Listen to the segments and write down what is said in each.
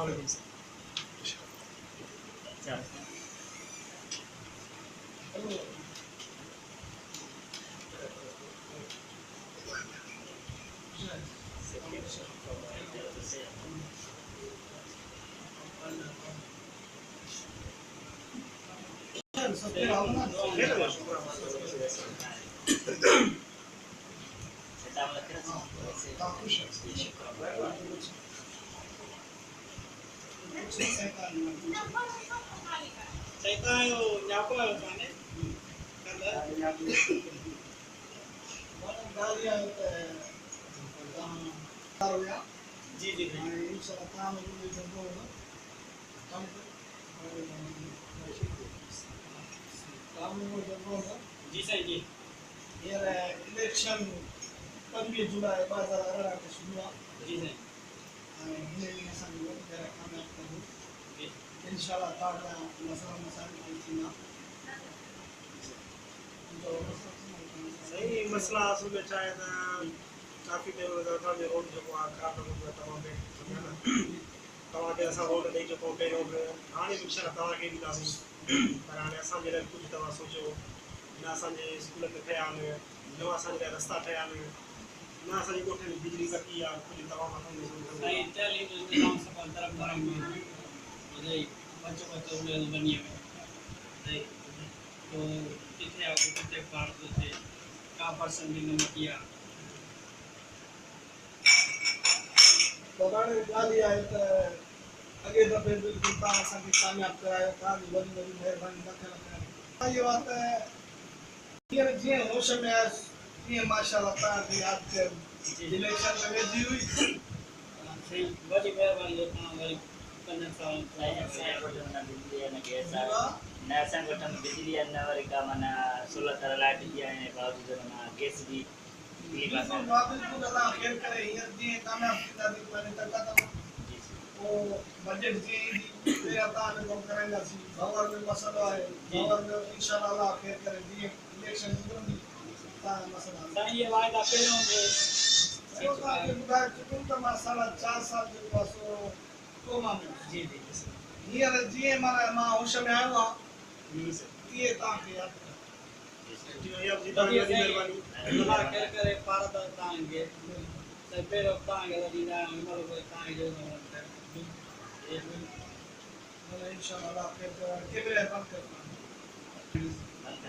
वालेकुम सर। जी जी जी सर जी इलेक्शन 15 जुलाई 2018 के शुरू जी सर जी इंशाल्लाह ताला मसला मसाइल को सही मसला असल में चाहे था काफ़ी देर हो गया था रोड जो खराब हो गया था वहाँ पे तव्हां खे असां रोड ॾेई चुको पहिरियों बि हाणे बि शइ तव्हांखे ॾींदासीं पर हाणे असांजे लाइ कुझु तव्हां सोचियो न असांजे स्कूल में ठहिया आहिनि न असांजे लाइ रस्ता ठहिया आहिनि न असांजी ॻोठनि में बिजली कटी आहे कुझु तव्हां मथां सही चली निजाम सफल तरफ धर्म में नहीं बच्चों बच्चों ने बनिए में नहीं तो कितने आपको कितने भारत से का पर्सन भी नंबर किया बगाड़े गाली आए तो अगे दफे बिल्कुल ता असांखे कामयाब करायो था वॾी वॾी महिरबानी न थियण ये बात है ये जीअं होश में आहे तीअं माशाल्लाह तव्हांखे यादि कयो इलेक्शन में वेंदी हुई सही बड़ी मेहरबानी है ना भाई कन्या साल नया संगठन बिजली वरी का माना 16 तरह लाइट दिया है बावजूद माना गैस भी बिल्कुल बिल्कुल अल्लाह खैर करे हींअर जीअं कामयाब थींदासीं पंहिंजे तकड़ वो बजट जी मेरा तान को कराईंदासीं भवर में मसलो आहे भवर में इंशाल्लाह अल्लाह खैर करे जीअं इलेक्शन निकिरंदी तव्हां मसला सही ये वायदा पहिरों में वो तव्हांखे ॿुधाए चुकुमि त मां 4.5 साल जेको आहे सो कोमा में जी जी हींअर जीअं मां होश में आयो आहे जी सर तीअं तव्हांखे यादि जी आपकी बड़ी मेहरबानी अल्लाह खैर करे भारत तांगे सही पहिरों तांगे वडी ना हिमल को तांगे जो इंशाल्लाह अल्लाह खैर करे के मेहरबान करे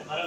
हमारा